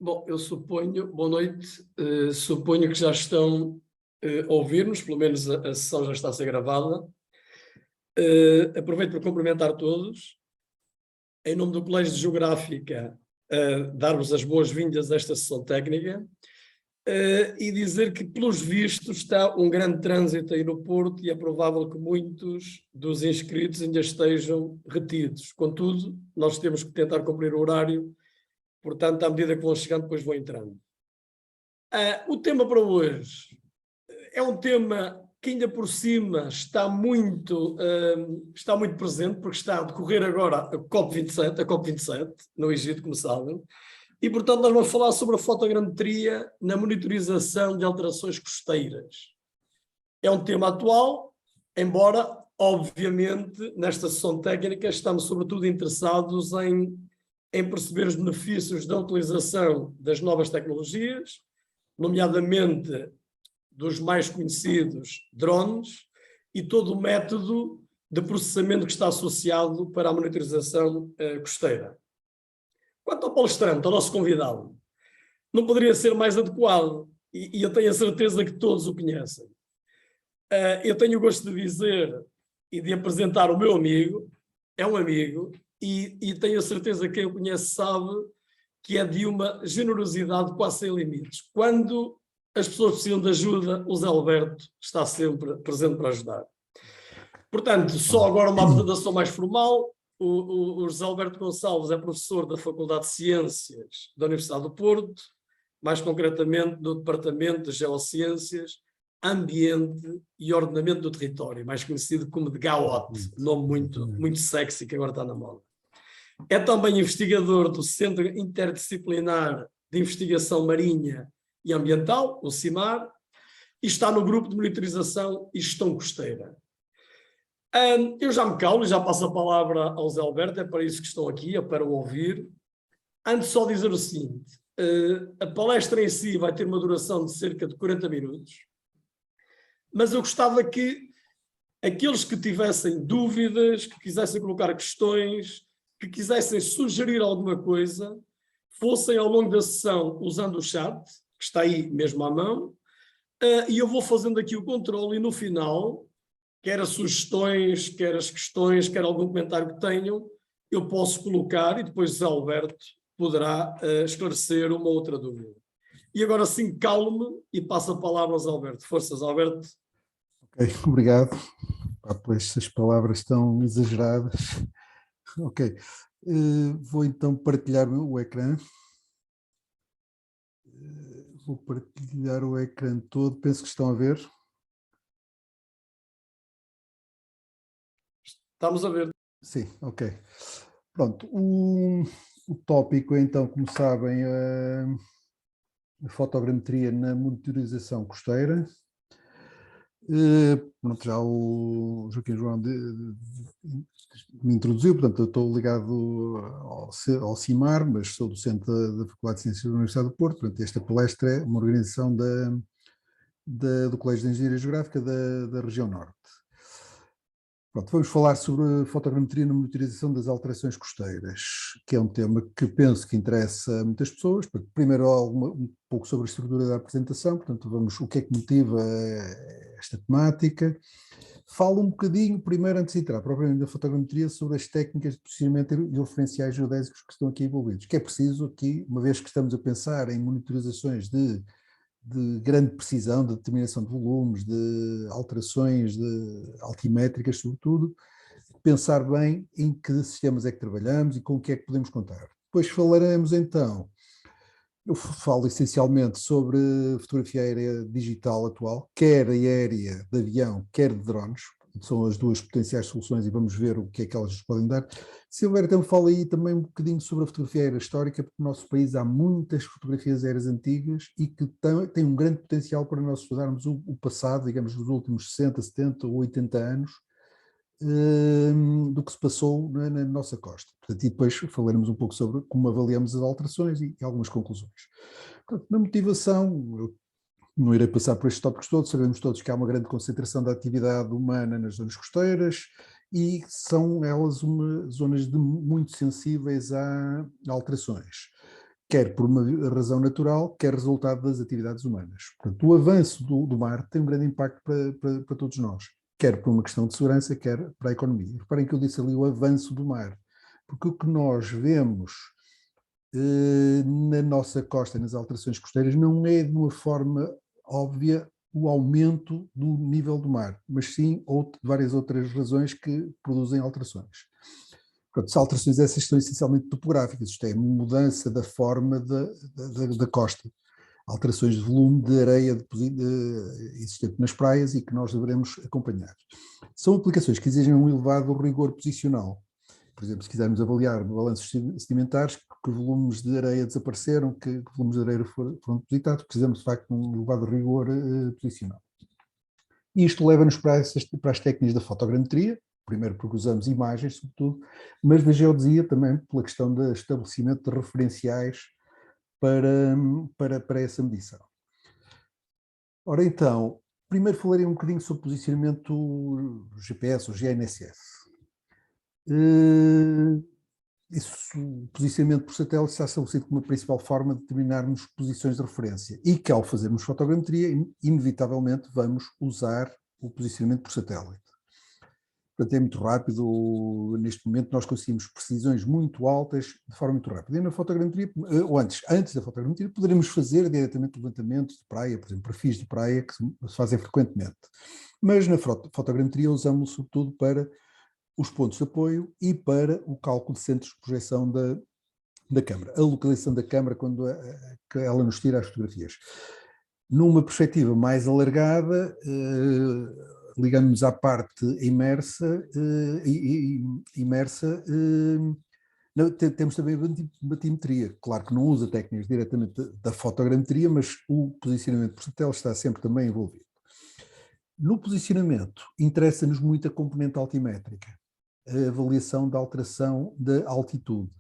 Bom, eu suponho, boa noite, suponho que já estão a ouvir-nos, pelo menos a sessão já está a ser gravada. Aproveito para cumprimentar todos. Em nome do Colégio de Geográfica, dar-vos as boas-vindas a esta sessão técnica e dizer que, pelos vistos, está um grande trânsito aí no Porto e é provável que muitos dos inscritos ainda estejam retidos. Contudo, nós temos que tentar cumprir o horário. Portanto, à medida que vão chegando, depois vão entrando. O tema para hoje é um tema que ainda por cima está muito presente, porque está a decorrer agora a COP27 no Egito, como sabem, e portanto nós vamos falar sobre a fotogrametria na monitorização de alterações costeiras. É um tema atual, embora, obviamente, nesta sessão técnica estamos sobretudo interessados em perceber os benefícios da utilização das novas tecnologias, nomeadamente dos mais conhecidos drones e todo o método de processamento que está associado para a monitorização costeira. Quanto ao palestrante, ao nosso convidado, não poderia ser mais adequado e eu tenho a certeza que todos o conhecem. Eu tenho o gosto de dizer e de apresentar o meu amigo, é um amigo, e tenho a certeza que quem o conhece sabe que é de uma generosidade quase sem limites. Quando as pessoas precisam de ajuda, o Zé Alberto está sempre presente para ajudar. Portanto, só agora uma apresentação mais formal. O José Alberto Gonçalves é professor da Faculdade de Ciências da Universidade do Porto, mais concretamente do Departamento de Geociências, Ambiente e Ordenamento do Território, mais conhecido como de GAOT, nome muito sexy que agora está na moda. É também investigador do Centro Interdisciplinar de Investigação Marinha e Ambiental, o CIMAR, e está no grupo de monitorização e gestão costeira. Eu já me calo e já passo a palavra ao Zé Alberto, é para isso que estou aqui, é para o ouvir. Antes só dizer o seguinte, a palestra em si vai ter uma duração de cerca de 40 minutos, mas eu gostava que aqueles que tivessem dúvidas, que quisessem colocar questões, que quisessem sugerir alguma coisa, fossem ao longo da sessão usando o chat, que está aí mesmo à mão, e eu vou fazendo aqui o controle e no final, quer as sugestões, quer as questões, quer algum comentário que tenham, eu posso colocar e depois o Zé Alberto poderá esclarecer uma outra dúvida. E agora sim, calme e passo a palavra ao Zé Alberto. Forças, Alberto. Ok, obrigado por estas palavras tão exageradas. Ok, vou então partilhar o ecrã. Vou partilhar o ecrã todo, penso que estão a ver. Estamos a ver. Sim, ok. Pronto, o tópico então, como sabem, a fotogrametria na monitorização costeira. Pronto, já o Joaquim João me introduziu, portanto eu estou ligado ao CIMAR, mas sou docente da Faculdade de Ciências da Universidade do Porto. Portanto, esta palestra é uma organização do Colégio de Engenharia Geográfica da região Norte. Pronto, vamos falar sobre a fotogrametria na monitorização das alterações costeiras, que é um tema que penso que interessa a muitas pessoas. Primeiro, um pouco sobre a estrutura da apresentação, portanto, o que é que motiva esta temática. Falo um bocadinho, primeiro, antes de entrar propriamente na fotogrametria, sobre as técnicas de posicionamento e referenciais geodésicos que estão aqui envolvidos, que é preciso aqui, uma vez que estamos a pensar em monitorizações de grande precisão, de determinação de volumes, de alterações altimétricas, sobretudo, pensar bem em que sistemas é que trabalhamos e com o que é que podemos contar. Depois falaremos então, eu falo essencialmente sobre fotografia aérea digital atual, quer aérea de avião, quer de drones, são as duas potenciais soluções e vamos ver o que é que elas nos podem dar. Silveira também fala aí também um bocadinho sobre a fotografia aérea histórica, porque no nosso país há muitas fotografias aéreas antigas e que têm um grande potencial para nós estudarmos o passado, digamos, dos últimos 60, 70 ou 80 anos, do que se passou na nossa costa. Portanto, e depois falaremos um pouco sobre como avaliamos as alterações e algumas conclusões. Portanto, na motivação, eu não irei passar por estes tópicos todos, sabemos todos que há uma grande concentração da atividade humana nas zonas costeiras e são elas zonas muito sensíveis a alterações. quer por uma razão natural, quer resultado das atividades humanas. Portanto, o avanço do mar tem um grande impacto para todos nós, quer por uma questão de segurança, quer para a economia. Reparem que eu disse ali o avanço do mar, porque o que nós vemos na nossa costa, nas alterações costeiras, não é de uma forma óbvia o aumento do nível do mar, mas sim várias outras razões que produzem alterações. Portanto, as alterações essas são essencialmente topográficas, isto é, mudança da forma da costa, alterações de volume de areia existente nas praias e que nós devemos acompanhar. São aplicações que exigem um elevado rigor posicional. Por exemplo, se quisermos avaliar balanços sedimentares, que volumes de areia desapareceram, que volumes de areia foram depositados, precisamos de facto de um elevado rigor posicional. E isto leva-nos para as técnicas da fotogrametria, primeiro porque usamos imagens, sobretudo, mas da geodesia também, pela questão do estabelecimento de referenciais para essa medição. Ora então, primeiro falarei um bocadinho sobre posicionamento GPS ou GNSS. O posicionamento por satélite está estabelecido como a principal forma de determinarmos posições de referência e que ao fazermos fotogrametria, inevitavelmente vamos usar o posicionamento por satélite. Portanto, é muito rápido, neste momento nós conseguimos precisões muito altas de forma muito rápida. E na fotogrametria, ou antes da fotogrametria, poderemos fazer diretamente levantamentos de praia, por exemplo, perfis de praia que se fazem frequentemente. Mas na fotogrametria usamos sobretudo para os pontos de apoio e para o cálculo de centros de projeção da câmara, a localização da câmara quando ela nos tira as fotografias. Numa perspectiva mais alargada, ligamos à parte imersa, temos também a batimetria. Claro que não usa técnicas diretamente da fotogrametria, mas o posicionamento por satélite está sempre também envolvido. No posicionamento, interessa-nos muito a componente altimétrica, a avaliação da alteração da altitude.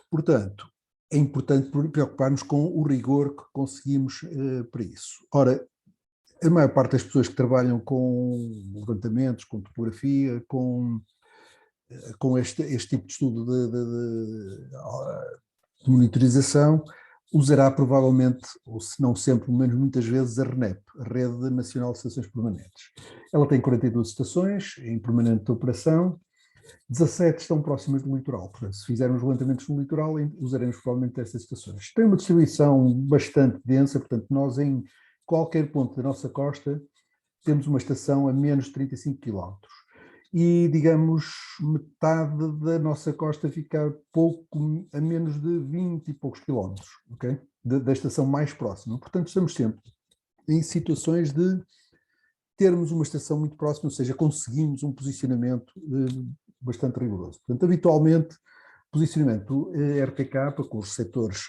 Portanto, é importante preocupar-nos com o rigor que conseguimos para isso. Ora, a maior parte das pessoas que trabalham com levantamentos, com topografia, com este tipo de estudo de monitorização, usará provavelmente, ou se não sempre, pelo menos muitas vezes, a RNEP, a Rede Nacional de Estações Permanentes. Ela tem 42 estações em permanente operação, 17 estão próximas do litoral, portanto, se fizermos levantamentos no litoral, usaremos provavelmente estas estações. Tem uma distribuição bastante densa, portanto, nós em qualquer ponto da nossa costa temos uma estação a menos de 35 km. E, digamos, metade da nossa costa fica a menos de 20 e poucos quilómetros, okay? Da estação mais próxima. Portanto, estamos sempre em situações de termos uma estação muito próxima, ou seja, conseguimos um posicionamento bastante rigoroso. Portanto, habitualmente, posicionamento RTK, com os receptores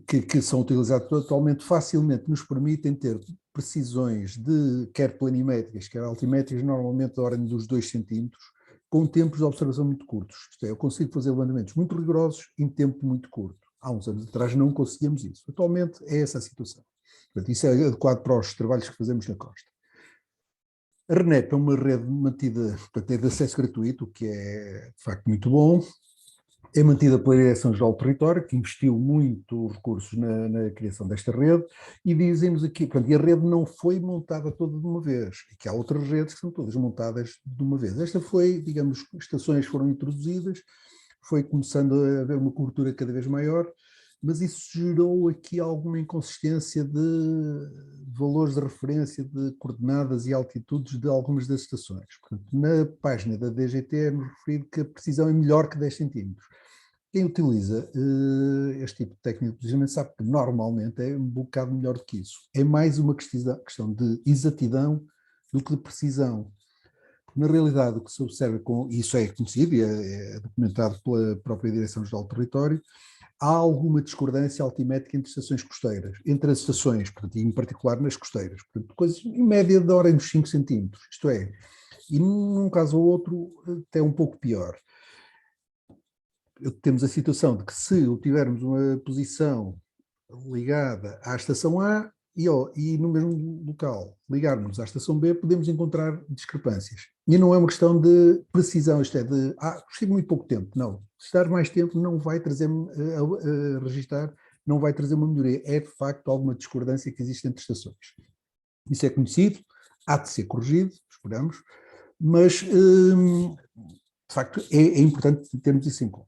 que são utilizados atualmente, facilmente nos permitem ter precisões de quer planimétricas, quer altimétricas, normalmente da ordem dos 2 centímetros, com tempos de observação muito curtos. Isto é, eu consigo fazer levantamentos muito rigorosos em tempo muito curto. Há uns anos atrás não conseguíamos isso. Atualmente é essa a situação. Portanto, isso é adequado para os trabalhos que fazemos na costa. A RNEP é uma rede mantida, portanto, é de acesso gratuito, o que é de facto muito bom. É mantida pela Direção-Geral do Território, que investiu muito recursos na criação desta rede, e dizemos aqui, portanto, e a rede não foi montada toda de uma vez, e que há outras redes que são todas montadas de uma vez. Esta foi, digamos, estações foram introduzidas, foi começando a haver uma cobertura cada vez maior, mas isso gerou aqui alguma inconsistência de valores de referência, de coordenadas e altitudes de algumas das estações. Portanto, na página da DGT é-nos referido que a precisão é melhor que 10 centímetros. Quem utiliza este tipo de técnica de posicionamento sabe que normalmente é um bocado melhor do que isso. É mais uma questão de exatidão do que de precisão. Na realidade, o que se observa, e isso é conhecido e é documentado pela própria Direção-Geral do Território, há alguma discordância altimétrica entre estações costeiras, entre as estações, portanto, em particular nas costeiras, portanto, coisas em média da ordem dos 5 centímetros, isto é, e num caso ou outro até um pouco pior. Temos a situação de que se tivermos uma posição ligada à estação A e no mesmo local ligarmos à estação B, podemos encontrar discrepâncias. E não é uma questão de precisão, isto é de, preciso de muito pouco tempo. Não. Se estar mais tempo não vai trazer, a registar, não vai trazer uma melhoria. É, de facto, alguma discordância que existe entre estações. Isso é conhecido, há de ser corrigido, esperamos, mas, de facto, é importante termos isso em conta.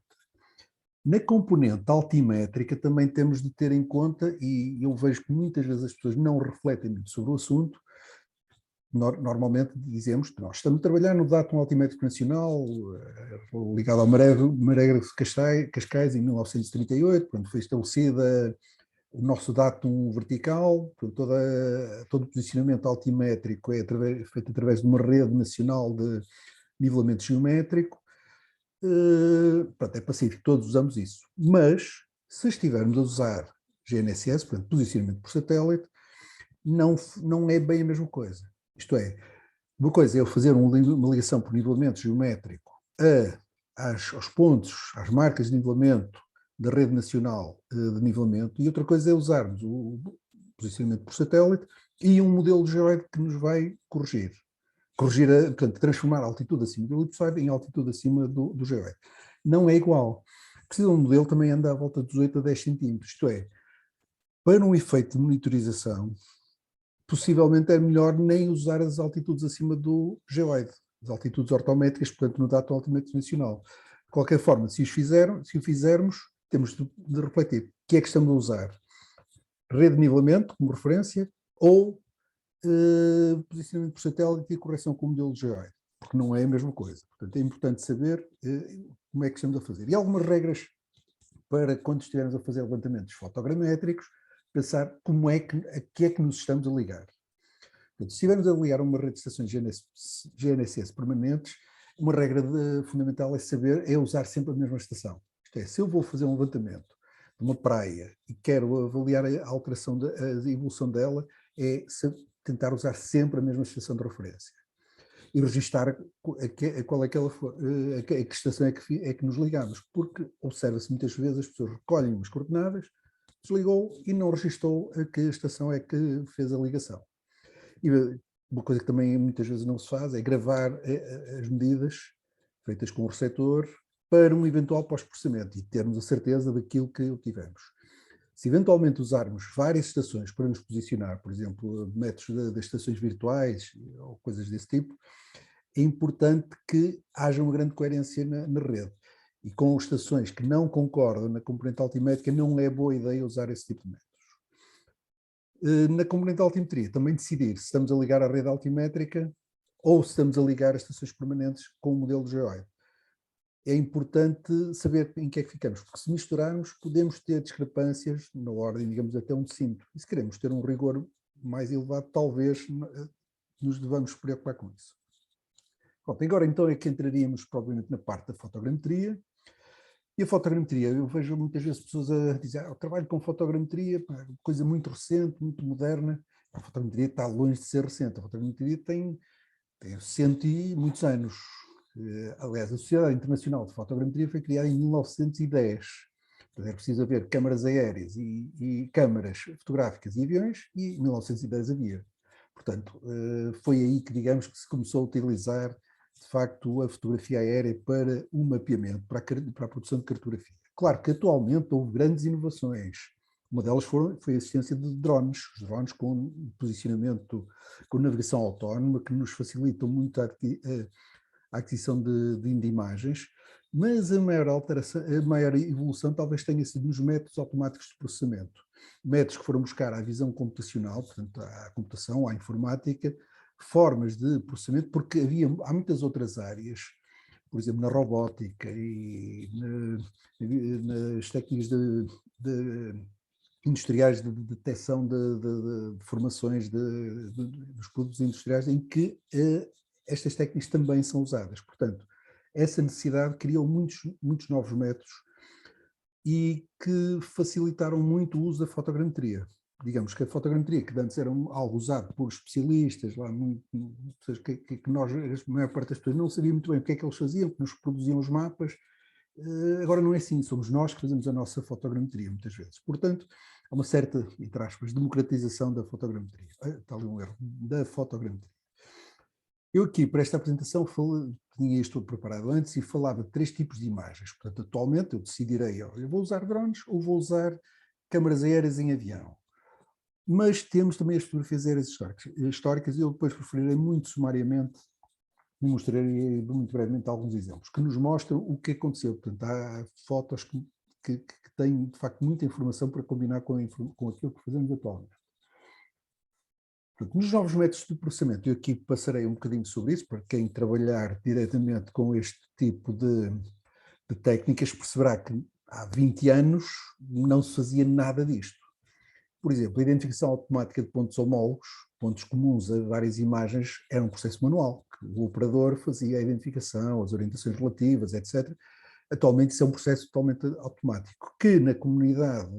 Na componente altimétrica também temos de ter em conta, e eu vejo que muitas vezes as pessoas não refletem muito sobre o assunto. Normalmente dizemos que nós estamos a trabalhar no Datum Altimétrico Nacional, ligado ao Marégrego de Cascais em 1938, quando foi estabelecida o nosso datum vertical, todo o posicionamento altimétrico é feito através de uma rede nacional de nivelamento geométrico. É pacífico, todos usamos isso. Mas, se estivermos a usar GNSS, portanto, posicionamento por satélite, não é bem a mesma coisa. Isto é, uma coisa é eu fazer uma ligação por nivelamento geométrico aos pontos, às marcas de nivelamento da rede nacional de nivelamento, e outra coisa é usarmos o posicionamento por satélite e um modelo geoide que nos vai corrigir, portanto, transformar a altitude acima do elipsoide em altitude acima do geoide. Não é igual. Precisa de um modelo que também anda à volta dos 8 a 10 centímetros, isto é, para um efeito de monitorização, possivelmente é melhor nem usar as altitudes acima do geoide, as altitudes ortométricas, portanto, no datum altimétrico nacional. De qualquer forma, se o fizermos, temos de refletir o que é que estamos a usar. Rede de nivelamento, como referência, ou posicionamento por satélite e correção com o modelo de geoide, porque não é a mesma coisa. Portanto, é importante saber como é que estamos a fazer. E algumas regras para quando estivermos a fazer levantamentos fotogramétricos, pensar como é que nos estamos a ligar. Portanto, se estivermos a ligar uma rede de estações GNSS permanentes, uma regra fundamental é usar sempre a mesma estação. Isto é, se eu vou fazer um levantamento de uma praia e quero avaliar a alteração, a evolução dela, é tentar usar sempre a mesma estação de referência e registar qual é a que estação é que nos ligamos, porque observa-se muitas vezes as pessoas recolhem umas coordenadas, desligou e não registou a que estação é que fez a ligação. E uma coisa que também muitas vezes não se faz é gravar as medidas feitas com o receptor para um eventual pós-processamento e termos a certeza daquilo que obtivemos. Se eventualmente usarmos várias estações para nos posicionar, por exemplo, métodos das estações virtuais ou coisas desse tipo, é importante que haja uma grande coerência na rede. E com estações que não concordam na componente altimétrica, não é boa ideia usar esse tipo de métodos. Na componente de altimetria, também decidir se estamos a ligar à rede altimétrica ou se estamos a ligar as estações permanentes com o modelo de geoide. É importante saber em que é que ficamos, porque se misturarmos, podemos ter discrepâncias na ordem, digamos, até 1 decímetro. E se queremos ter um rigor mais elevado, talvez nos devamos preocupar com isso. Pronto, agora então é que entraríamos provavelmente na parte da fotogrametria. E a fotogrametria, eu vejo muitas vezes pessoas a dizer, eu trabalho com fotogrametria, coisa muito recente, muito moderna. A fotogrametria está longe de ser recente, a fotogrametria tem 100 e muitos anos. Aliás, a Sociedade Internacional de Fotogrametria foi criada em 1910. Portanto, é preciso haver câmaras aéreas e câmaras fotográficas e aviões, e em 1910 havia. Portanto, foi aí que, digamos, que se começou a utilizar, de facto, a fotografia aérea para o mapeamento, para a produção de cartografia. Claro que atualmente houve grandes inovações. Uma delas foi a existência de drones, os drones com posicionamento, com navegação autónoma, que nos facilitam muito a aquisição de imagens, mas a maior evolução talvez tenha sido nos métodos automáticos de processamento. Métodos que foram buscar à visão computacional, portanto, à computação, à informática, formas de processamento, porque há muitas outras áreas, por exemplo, na robótica e nas técnicas industriais de detecção de formações dos produtos industriais, em que estas técnicas também são usadas. Portanto, essa necessidade criou muitos novos métodos e que facilitaram muito o uso da fotogrametria. Digamos que a fotogrametria, que antes era algo usado por especialistas, que nós, a maior parte das pessoas não sabia muito bem o que é que eles faziam, que nos produziam os mapas. Agora não é assim, somos nós que fazemos a nossa fotogrametria, muitas vezes. Portanto, há uma certa, entre aspas, democratização da fotogrametria. Está ali um erro, da fotogrametria. Eu aqui, para esta apresentação, tinha isto tudo preparado antes e falava de 3 tipos de imagens. Portanto, atualmente eu decidirei, eu vou usar drones ou vou usar câmaras aéreas em avião. Mas temos também as fotografias aéreas históricas e eu depois preferirei muito sumariamente, mostrarei muito brevemente alguns exemplos, que nos mostram o que aconteceu. Portanto, há fotos que têm, de facto, muita informação para combinar com aquilo que fazemos atualmente. Portanto, nos novos métodos de processamento, eu aqui passarei um bocadinho sobre isso, para quem trabalhar diretamente com este tipo de técnicas perceberá que há 20 anos não se fazia nada disto. Por exemplo, a identificação automática de pontos homólogos, pontos comuns a várias imagens, era um processo manual, que o operador fazia a identificação, as orientações relativas, etc. Atualmente isso é um processo totalmente automático, que na comunidade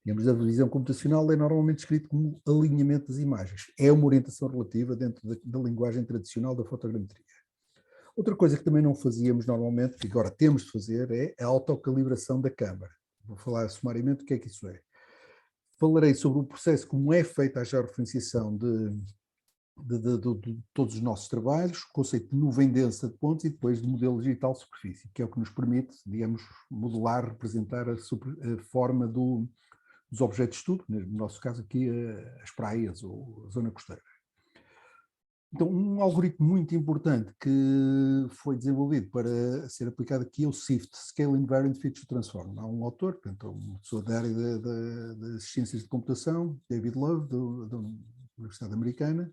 digamos, da visão computacional é normalmente descrito como alinhamento das imagens. É uma orientação relativa dentro da linguagem tradicional da fotogrametria. Outra coisa que também não fazíamos normalmente, que agora temos de fazer, é a autocalibração da câmara. Vou falar sumariamente o que é que isso é. Falarei sobre o processo, como é feita a georreferenciação de todos os nossos trabalhos, o conceito de nuvem densa de pontos e depois de modelo digital de superfície, que é o que nos permite, digamos, modelar, representar a forma dos objetos de estudo, no nosso caso aqui as praias ou a zona costeira. Então, um algoritmo muito importante que foi desenvolvido para ser aplicado aqui é o SIFT, Scale Invariant Feature Transform. Há um autor, portanto, uma pessoa da área das ciências de computação, David Love, da Universidade Americana.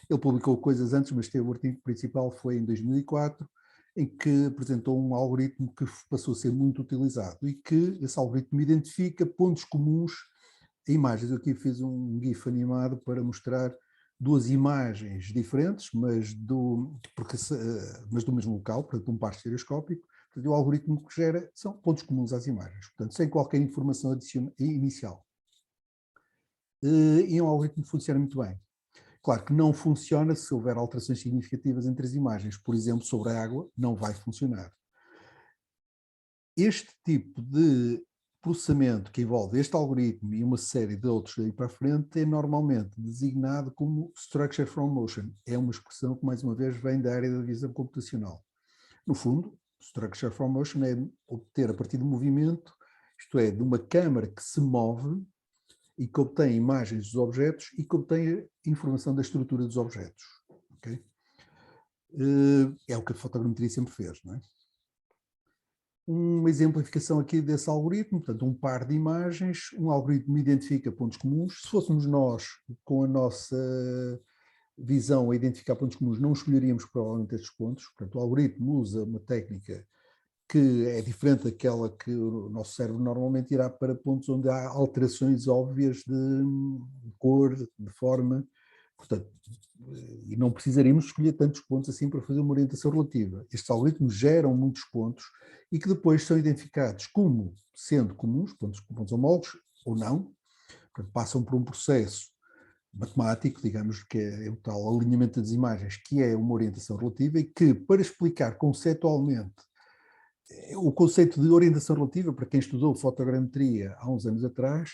Ele publicou coisas antes, mas o artigo principal foi em 2004, em que apresentou um algoritmo que passou a ser muito utilizado e que esse algoritmo identifica pontos comuns a imagens. Eu aqui fiz um GIF animado para mostrar 2 imagens diferentes, mas do mesmo local, portanto um par estereoscópico. Portanto, o algoritmo que gera são pontos comuns às imagens, portanto, sem qualquer informação inicial. E um algoritmo que funciona muito bem. Claro que não funciona se houver alterações significativas entre as imagens. Por exemplo, sobre a água, não vai funcionar. Este tipo de processamento que envolve este algoritmo e uma série de outros aí para frente é normalmente designado como Structure from Motion. É uma expressão que, mais uma vez, vem da área da visão computacional. No fundo, Structure from Motion é obter a partir do movimento, isto é, de uma câmara que se move e que obtém imagens dos objetos e que obtém informação da estrutura dos objetos. Okay? É o que a fotogrametria sempre fez, não é? Uma exemplificação aqui desse algoritmo, portanto, um par de imagens, um algoritmo identifica pontos comuns. Se fôssemos nós, com a nossa visão a identificar pontos comuns, não escolheríamos provavelmente estes pontos. Portanto, o algoritmo usa uma técnica que é diferente daquela que o nosso cérebro normalmente irá para pontos onde há alterações óbvias de cor, de forma. Portanto, e não precisaríamos escolher tantos pontos assim para fazer uma orientação relativa. Estes algoritmos geram muitos pontos e que depois são identificados como sendo comuns, pontos homólogos ou não. Portanto, passam por um processo matemático, digamos, que é o tal alinhamento das imagens, que é uma orientação relativa e que, para explicar conceptualmente o conceito de orientação relativa, para quem estudou fotogrametria há uns anos atrás,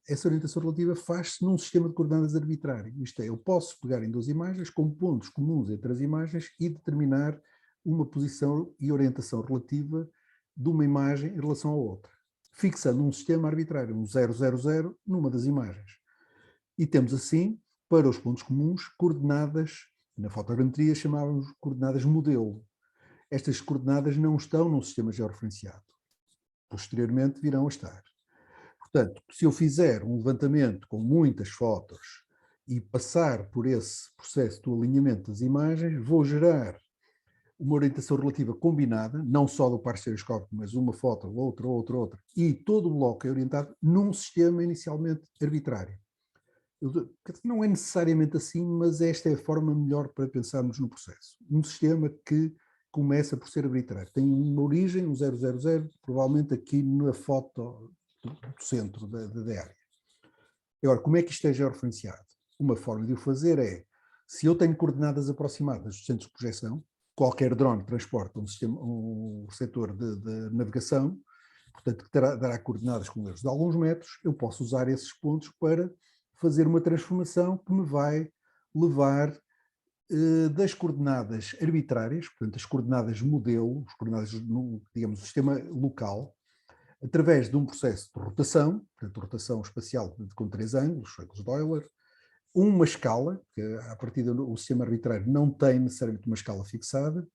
essa orientação relativa faz-se num sistema de coordenadas arbitrário. Isto é, eu posso pegar em 2 imagens com pontos comuns entre as imagens e determinar uma posição e orientação relativa de uma imagem em relação à outra, fixando um sistema arbitrário, um 000, numa das imagens. E temos assim, para os pontos comuns, coordenadas, na fotogrametria chamávamos coordenadas modelo. Estas coordenadas não estão num sistema georreferenciado. Posteriormente virão a estar. Portanto, se eu fizer um levantamento com muitas fotos e passar por esse processo do alinhamento das imagens, vou gerar uma orientação relativa combinada, não só do par estereoscópico, mas uma foto, outra, e todo o bloco é orientado num sistema inicialmente arbitrário. Não é necessariamente assim, mas esta é a forma melhor para pensarmos no processo. Um sistema que começa por ser arbitrário. Tem uma origem, um 000, provavelmente aqui na foto do centro da área. Agora, como é que isto é georreferenciado? Uma forma de o fazer é, se eu tenho coordenadas aproximadas dos centros de projeção, qualquer drone transporta um receptor de navegação, portanto, que dará coordenadas com erros de alguns metros, eu posso usar esses pontos para fazer uma transformação que me vai levar das coordenadas arbitrárias, portanto, as coordenadas modelo, as coordenadas, digamos, do sistema local, através de um processo de rotação, portanto, rotação espacial com 3 ângulos, ângulos de Euler, uma escala, que a partir do sistema arbitrário não tem necessariamente uma escala fixada,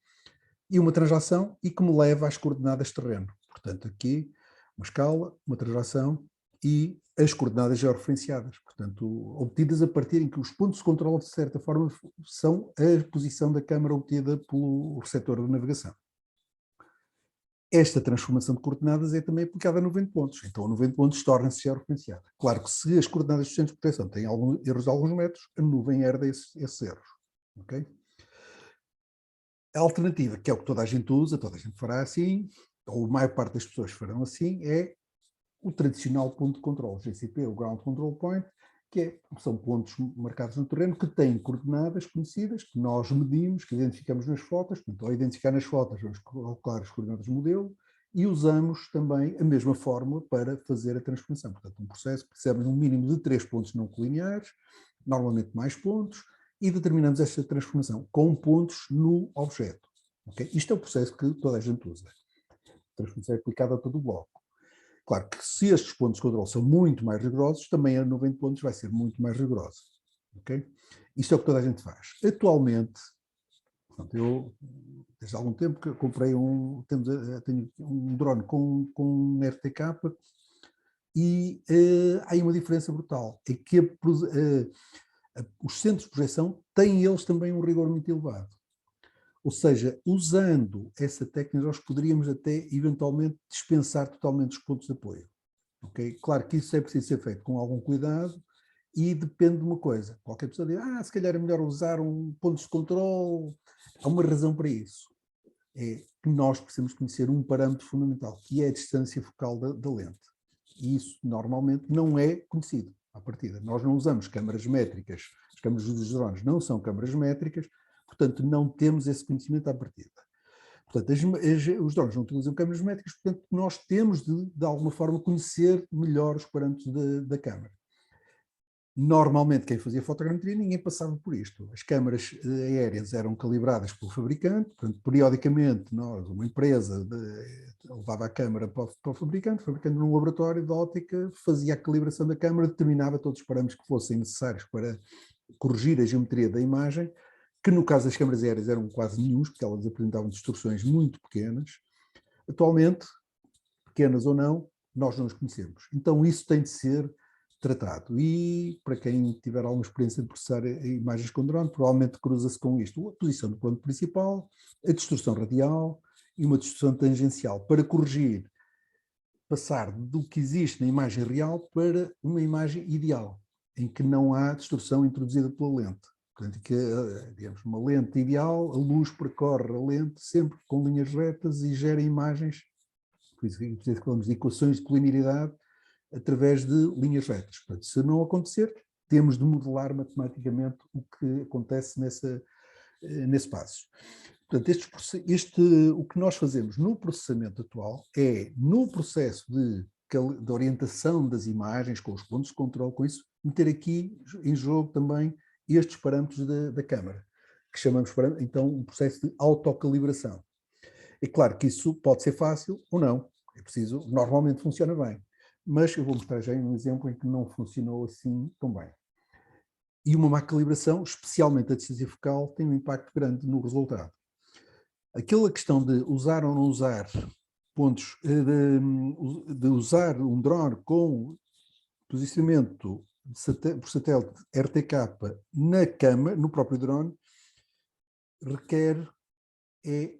e uma translação, e que me leva às coordenadas de terreno. Portanto, aqui, uma escala, uma translação e as coordenadas georreferenciadas, portanto, obtidas a partir em que os pontos de controle, de certa forma, são a posição da câmara obtida pelo receptor de navegação. Esta transformação de coordenadas é também aplicada a 90 pontos, então a 90 pontos torna-se georreferenciada. Claro que se as coordenadas dos centros de proteção têm erros de alguns metros, a nuvem herda esses erros. Okay? A alternativa, que é o que toda a gente usa, toda a gente fará assim, ou a maior parte das pessoas farão assim, é o tradicional ponto de controle, GCP, o Ground Control Point, são pontos marcados no terreno que têm coordenadas conhecidas, que nós medimos, que identificamos nas fotos, portanto, ao identificar nas fotos, vamos calcular as coordenadas do modelo, e usamos também a mesma fórmula para fazer a transformação. Portanto, um processo que recebe um mínimo de 3 pontos não colineares, normalmente mais pontos, e determinamos esta transformação com pontos no objeto. Okay? Isto é o processo que toda a gente usa. A transformação é aplicada a todo o bloco. Claro que se estes pontos de controle são muito mais rigorosos, também a 90 pontos vai ser muito mais rigorosa. Okay? Isto é o que toda a gente faz. Atualmente, portanto, eu desde há algum tempo que comprei tenho um drone com um RTK e há aí uma diferença brutal. É que os centros de projeção têm eles também um rigor muito elevado. Ou seja, usando essa técnica, nós poderíamos até eventualmente dispensar totalmente os pontos de apoio. Okay? Claro que isso é preciso ser feito com algum cuidado e depende de uma coisa. Qualquer pessoa diz, se calhar é melhor usar um ponto de controle. Há uma razão para isso. É que nós precisamos conhecer um parâmetro fundamental, que é a distância focal da lente. E isso normalmente não é conhecido à partida. Nós não usamos câmaras métricas. As câmaras dos drones não são câmaras métricas, portanto, não temos esse conhecimento à partida. Portanto, os drones não utilizam câmaras métricas, portanto, nós temos de alguma forma, conhecer melhor os parâmetros da câmara. Normalmente, quem fazia fotogrametria, ninguém passava por isto. As câmaras aéreas eram calibradas pelo fabricante, portanto, periodicamente, uma empresa levava a câmara para o fabricante num laboratório de óptica, fazia a calibração da câmara, determinava todos os parâmetros que fossem necessários para corrigir a geometria da imagem, que no caso das câmaras aéreas eram quase nenhuns, porque elas apresentavam distorções muito pequenas. Atualmente, pequenas ou não, nós não os conhecemos. Então isso tem de ser tratado. E para quem tiver alguma experiência de processar imagens com drone, provavelmente cruza-se com isto. A posição do plano principal, a distorção radial e uma distorção tangencial, para corrigir, passar do que existe na imagem real para uma imagem ideal, em que não há distorção introduzida pela lente. Portanto, que, digamos, uma lente ideal, a luz percorre a lente sempre com linhas retas e gera imagens, por isso que falamos de equações de colinearidade, através de linhas retas. Portanto, se não acontecer, temos de modelar matematicamente o que acontece nesse passo. Portanto, o que nós fazemos no processamento atual é, no processo de orientação das imagens, com os pontos de controle, com isso, meter aqui em jogo também estes parâmetros da câmara, que chamamos, então, um processo de autocalibração. É claro que isso pode ser fácil ou não, é preciso, normalmente funciona bem, mas eu vou mostrar já um exemplo em que não funcionou assim tão bem. E uma má calibração, especialmente a distância focal, tem um impacto grande no resultado. Aquela questão de usar ou não usar pontos, de usar um drone com posicionamento por satélite RTK na câmara, no próprio drone, requer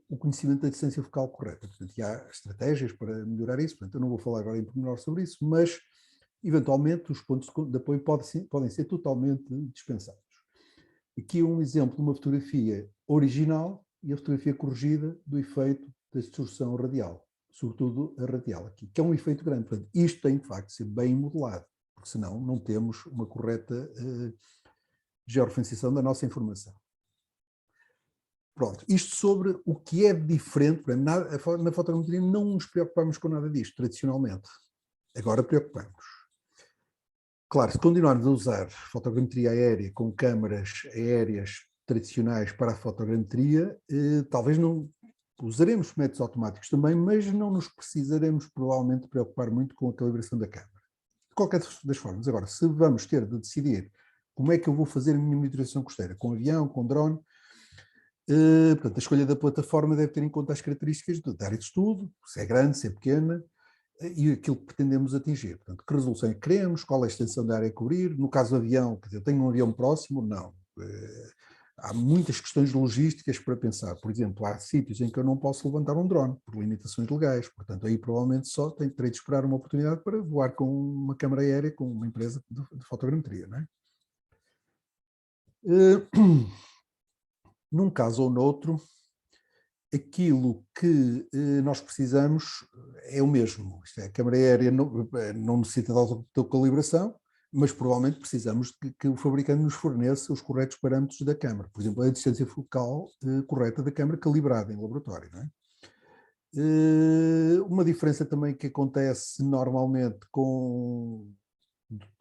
o conhecimento da distância focal correta. Portanto, e há estratégias para melhorar isso, portanto, eu não vou falar agora em pormenor sobre isso, mas, eventualmente, os pontos de apoio podem ser totalmente dispensados. Aqui um exemplo de uma fotografia original e a fotografia corrigida do efeito da distorção radial, sobretudo a radial aqui, que é um efeito grande. Portanto, isto tem, de facto, de ser bem modelado, porque senão não temos uma correta georreferenciação da nossa informação. Pronto, isto sobre o que é diferente, na fotogrametria não nos preocupamos com nada disto, tradicionalmente. Agora preocupamos. Claro, se continuarmos a usar fotogrametria aérea com câmaras aéreas tradicionais para a fotogrametria, talvez não usaremos métodos automáticos também, mas não nos precisaremos provavelmente preocupar muito com a calibração da câmara. De qualquer das formas, agora, se vamos ter de decidir como é que eu vou fazer a minha monitorização costeira, com avião, com drone, portanto, a escolha da plataforma deve ter em conta as características da área de estudo, se é grande, se é pequena, e aquilo que pretendemos atingir. Portanto, que resolução é que queremos, qual é a extensão da área a cobrir, no caso do avião, quer dizer, eu tenho um avião próximo? Não. Há muitas questões logísticas para pensar. Por exemplo, há sítios em que eu não posso levantar um drone, por limitações legais. Portanto, aí provavelmente só terei de esperar uma oportunidade para voar com uma câmara aérea, com uma empresa de fotogrametria, não é? Num caso ou noutro, aquilo que nós precisamos é o mesmo. Isto é, a câmara aérea não necessita de autocalibração, mas provavelmente precisamos que o fabricante nos forneça os corretos parâmetros da câmara. Por exemplo, a distância focal correta da câmara calibrada em laboratório. Não é? Uma diferença também que acontece normalmente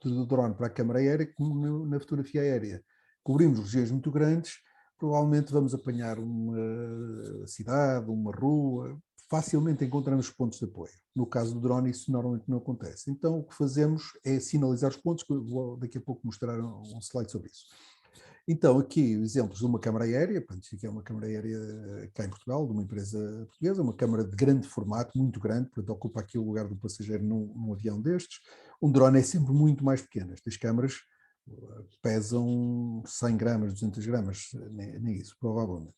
do drone para a câmara aérea, como na fotografia aérea, cobrimos regiões muito grandes, provavelmente vamos apanhar uma cidade, uma rua, facilmente encontramos pontos de apoio. No caso do drone isso normalmente não acontece. Então o que fazemos é sinalizar os pontos, que eu vou daqui a pouco mostrar um slide sobre isso. Então aqui exemplos de uma câmara aérea, portanto, isto aqui é uma câmara aérea cá em Portugal, de uma empresa portuguesa, uma câmara de grande formato, muito grande, portanto ocupa aqui o lugar do passageiro num avião destes. Um drone é sempre muito mais pequeno, estas câmaras pesam 100 gramas, 200 gramas, nem isso, provavelmente.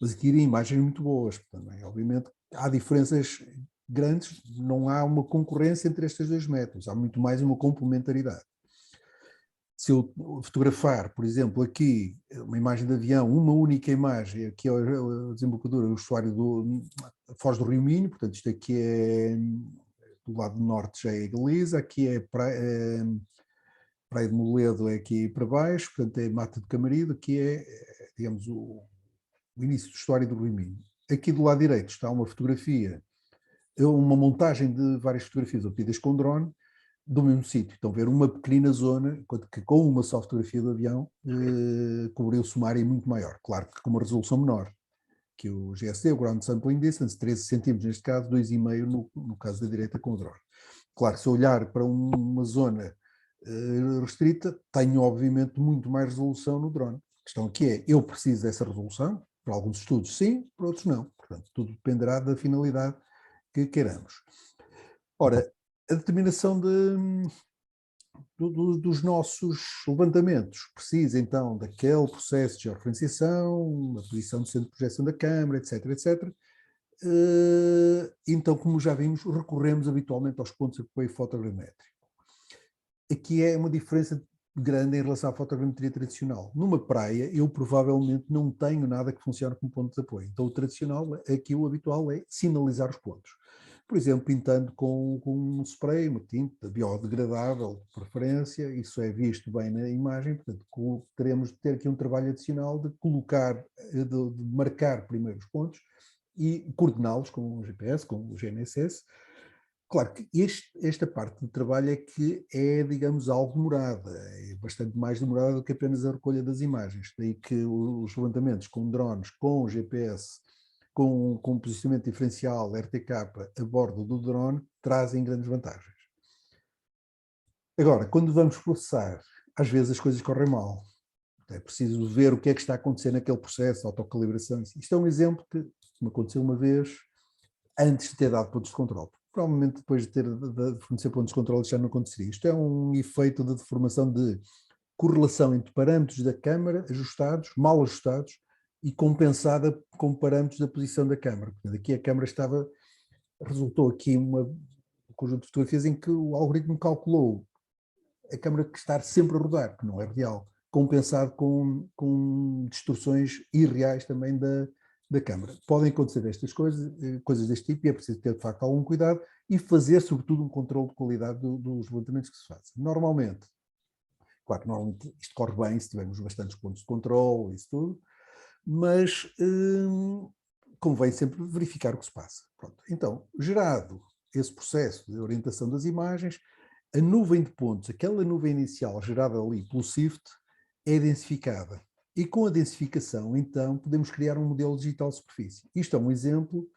Mas adquirem imagens muito boas, também. Obviamente, há diferenças grandes, não há uma concorrência entre estes dois métodos, há muito mais uma complementaridade. Se eu fotografar, por exemplo, aqui uma imagem de avião, uma única imagem, aqui é a desembocadura, o estuário da Foz do Rio Minho, portanto isto aqui é do lado norte já é Galiza, aqui é Praia de Moledo é aqui para baixo, portanto é Mata de Camarido, aqui é, digamos, o início do estuário do Rio Minho. Aqui do lado direito está uma fotografia, uma montagem de várias fotografias obtidas com drone do mesmo sítio. Então ver uma pequenina zona, enquanto que com uma só fotografia do avião cobriu-se uma área muito maior, claro que com uma resolução menor, que o GSD, o Ground Sampling Distance, 13 cm neste caso, 2,5 no caso da direita com o drone. Claro, se eu olhar para uma zona restrita, tenho obviamente muito mais resolução no drone. A questão aqui é, eu preciso dessa resolução, para alguns estudos sim, para outros não. Portanto, tudo dependerá da finalidade que queiramos. Ora, a determinação dos nossos levantamentos precisa então daquele processo de georreferenciação, a posição do centro de projeção da câmara, etc, etc. Então, como já vimos, recorremos habitualmente aos pontos de apoio fotogramétrico. Aqui é uma diferença grande em relação à fotogrametria tradicional. Numa praia, eu provavelmente não tenho nada que funcione como ponto de apoio. Então, o tradicional, aqui o habitual é sinalizar os pontos. Por exemplo, pintando com um spray, uma tinta biodegradável, de preferência, isso é visto bem na imagem, portanto, teremos de ter aqui um trabalho adicional de colocar, de marcar primeiro os pontos e coordená-los com o GPS, com o GNSS. Claro que esta parte do trabalho é que é, digamos, algo demorada, é bastante mais demorada do que apenas a recolha das imagens. Daí que os levantamentos com drones, com GPS, com posicionamento diferencial RTK a bordo do drone, trazem grandes vantagens. Agora, quando vamos processar, às vezes as coisas correm mal. É preciso ver o que é que está acontecendo naquele processo, autocalibração. Isto é um exemplo que me aconteceu uma vez antes de ter dado pontos de controle. Provavelmente depois de fornecer pontos de controle já não aconteceria. Isto é um efeito de deformação de correlação entre parâmetros da câmara ajustados, mal ajustados, e compensada com parâmetros da posição da câmara. Aqui a câmara resultou aqui um conjunto de fotografias em que o algoritmo calculou a câmara que estar sempre a rodar, que não é real, compensado com distorções irreais também da câmara. Podem acontecer estas coisas deste tipo, e é preciso ter de facto algum cuidado e fazer sobretudo um controle de qualidade dos levantamentos que se fazem. Normalmente isto corre bem se tivermos bastantes pontos de controle, isso tudo, mas convém sempre verificar o que se passa. Pronto. Então, gerado esse processo de orientação das imagens, a nuvem de pontos, aquela nuvem inicial gerada ali pelo SIFT, é densificada. E com a densificação, então, podemos criar um modelo digital de superfície. Isto é um exemplo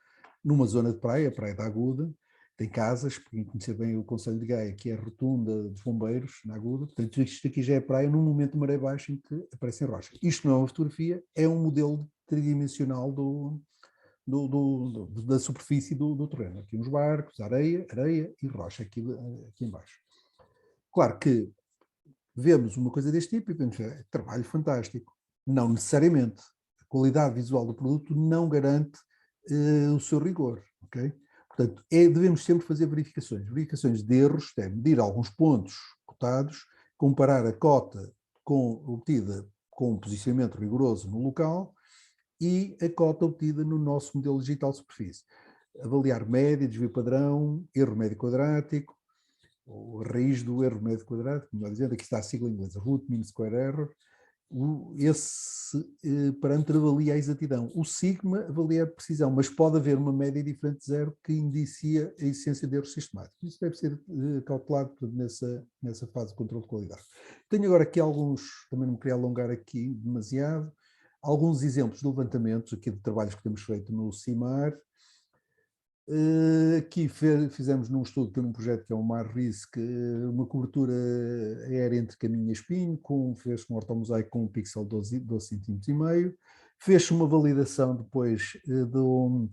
numa zona de praia, a Praia da Aguda, tem casas, para quem conhecer bem o Conselho de Gaia, que é a rotunda dos bombeiros, na Aguda, portanto isto aqui já é praia num momento de maré baixa em que aparecem rochas. Isto não é uma fotografia, é um modelo tridimensional da superfície do terreno. Aqui uns barcos, areia e rocha aqui embaixo. Claro que vemos uma coisa deste tipo e pensamos, trabalho fantástico. Não necessariamente. A qualidade visual do produto não garante o seu rigor, ok? Portanto, devemos sempre fazer verificações de erros, medir alguns pontos cotados, comparar a cota obtida com um posicionamento rigoroso no local e a cota obtida no nosso modelo digital de superfície. Avaliar média, desvio padrão, erro médio quadrático, ou a raiz do erro médio quadrático, melhor dizendo, aqui está a sigla inglesa, root mean square error. Esse parâmetro avalia a exatidão. O sigma avalia a precisão, mas pode haver uma média diferente de zero que indicia a existência de erros sistemáticos. Isso deve ser calculado nessa fase de controle de qualidade. Tenho agora aqui alguns, também não me queria alongar aqui demasiado, alguns exemplos de levantamentos aqui de trabalhos que temos feito no CIMAR. Aqui fizemos num estudo, num projeto que é o MAR-RISC, uma cobertura aérea entre caminho e espinho, fez um ortomosaico com um pixel 12 cm, fez uma validação depois do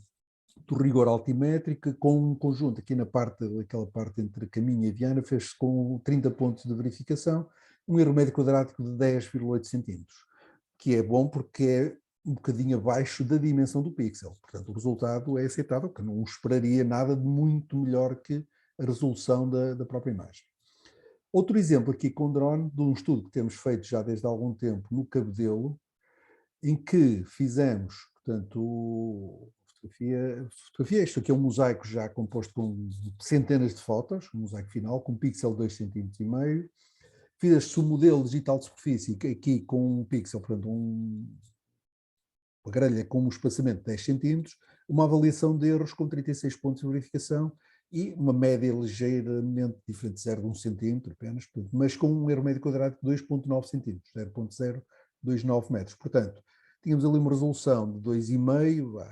rigor altimétrico com um conjunto, aqui aquela parte entre caminho e Viana, fez com 30 pontos de verificação, um erro médio quadrático de 10,8 cm, que é bom porque é um bocadinho abaixo da dimensão do pixel. Portanto, o resultado é aceitável, porque não esperaria nada de muito melhor que a resolução da própria imagem. Outro exemplo aqui com drone, de um estudo que temos feito já desde há algum tempo no Cabedelo, em que fizemos, portanto, fotografia, isto aqui é um mosaico já composto com centenas de fotos, um mosaico final, com pixel 2,5 cm. Fez-se um modelo digital de superfície, aqui com um pixel, portanto, uma grelha com um espaçamento de 10 cm, uma avaliação de erros com 36 pontos de verificação e uma média ligeiramente diferente de 0,1 cm apenas, mas com um erro médio quadrático de 2,9 cm, 0,029 metros. Portanto, tínhamos ali uma resolução de 2,5,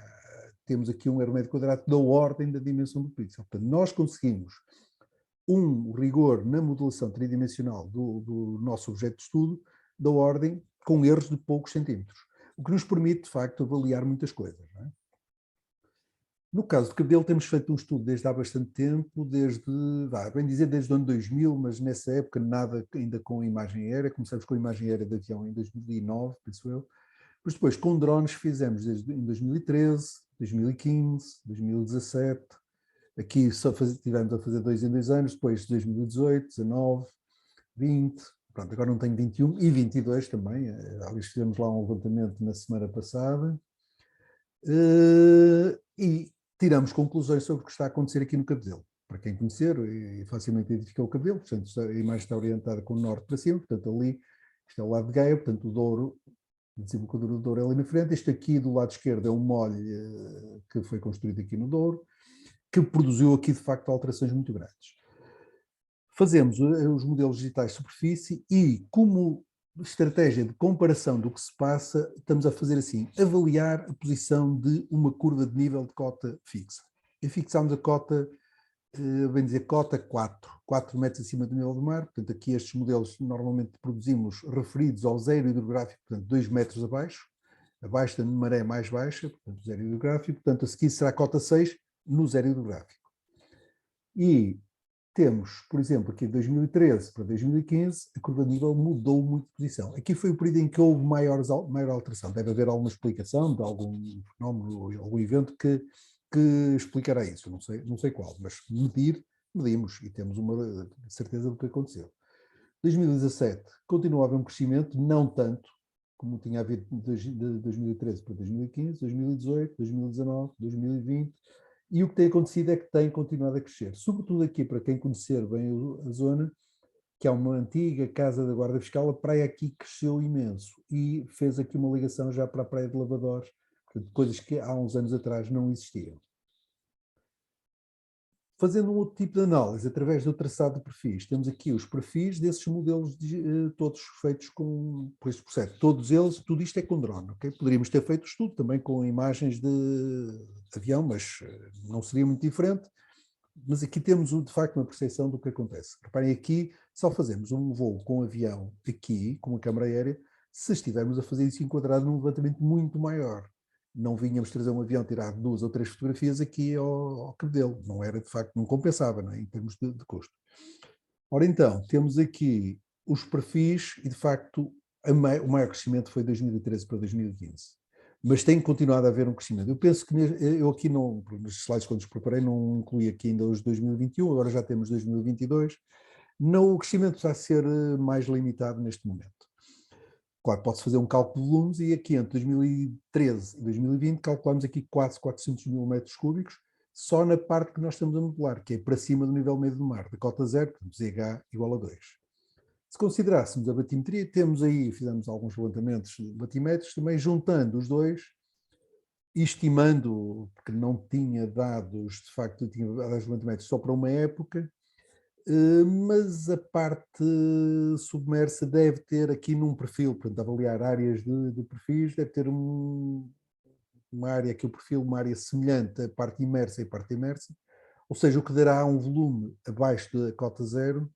temos aqui um erro médio quadrático da ordem da dimensão do pixel. Portanto, nós conseguimos um rigor na modelação tridimensional do nosso objeto de estudo da ordem com erros de poucos centímetros, o que nos permite, de facto, avaliar muitas coisas. Não é? No caso do cabelo, temos feito um estudo desde há bastante tempo, desde o ano 2000, mas nessa época nada ainda com imagem aérea. Começamos com imagem aérea de avião em 2009, penso eu. Mas depois, com drones, fizemos em 2013, 2015, 2017. Aqui só tivemos a fazer 2 em 2 anos, depois 2018, 19, 20, pronto, agora não tenho 21 e 22 também, aliás fizemos lá um levantamento na semana passada e tiramos conclusões sobre o que está a acontecer aqui no Cabedelo. Para quem conhecer e facilmente identifica o Cabedelo, portanto a imagem está orientada com o norte para cima, portanto ali, isto é o lado de Gaia, portanto o Douro, a desembocadura do Douro é ali na frente, este aqui do lado esquerdo é um molho que foi construído aqui no Douro, que produziu aqui, de facto, alterações muito grandes. Fazemos os modelos digitais de superfície e, como estratégia de comparação do que se passa, estamos a fazer assim, avaliar a posição de uma curva de nível de cota fixa. E fixámos a cota, bem dizer, cota 4 metros acima do nível do mar. Portanto, aqui estes modelos normalmente produzimos referidos ao zero hidrográfico, portanto, 2 metros abaixo da maré mais baixa, portanto, zero hidrográfico. Portanto, a seguir será a cota 6, no zero hidrográfico. E temos, por exemplo, aqui de 2013 para 2015, a curva de nível mudou muito de posição. Aqui foi o período em que houve maior alteração. Deve haver alguma explicação de algum fenómeno, algum evento que explicará isso. Não sei qual, mas medimos e temos uma certeza do que aconteceu. 2017 continua a haver um crescimento, não tanto como tinha havido de 2013 para 2015, 2018, 2019, 2020, e o que tem acontecido é que tem continuado a crescer. Sobretudo aqui, para quem conhecer bem a zona, que é uma antiga casa da Guarda Fiscal, a praia aqui cresceu imenso e fez aqui uma ligação já para a Praia de Lavadores, coisas que há uns anos atrás não existiam. Fazendo um outro tipo de análise, através do traçado de perfis, temos aqui os perfis desses modelos todos feitos por este processo. Todos eles, tudo isto é com drone, ok? Poderíamos ter feito estudo também com imagens de avião, mas não seria muito diferente. Mas aqui temos, de facto, uma percepção do que acontece. Reparem aqui, só fazemos um voo com avião aqui, com uma câmara aérea, se estivermos a fazer isso enquadrado num levantamento muito maior. Não vinhamos trazer um avião tirar 2 ou 3 fotografias aqui ao cabedelo. Não era, de facto, não compensava, não é? Em termos de custo. Ora então, temos aqui os perfis e, de facto, o maior crescimento foi de 2013 para 2015. Mas tem continuado a haver um crescimento. Eu penso que eu aqui, não, nos slides quando os preparei, não incluí aqui ainda os 2021, agora já temos 2022. Não, o crescimento está a ser mais limitado neste momento. Claro, pode-se fazer um cálculo de volumes e aqui entre 2013 e 2020 calculamos aqui quase 400 mil metros cúbicos só na parte que nós estamos a modelar, que é para cima do nível médio do mar, da cota zero, ZH igual a 2. Se considerássemos a batimetria, temos aí, fizemos alguns levantamentos de batimetros, também juntando os dois, estimando, porque não tinha dados, de facto, tinha dados de levantamentos só para uma época, mas a parte submersa deve ter aqui num perfil, portanto, avaliar áreas de perfis, deve ter uma área que o perfil, uma área semelhante à parte imersa e parte imersa, ou seja, o que dará um volume abaixo da cota zero,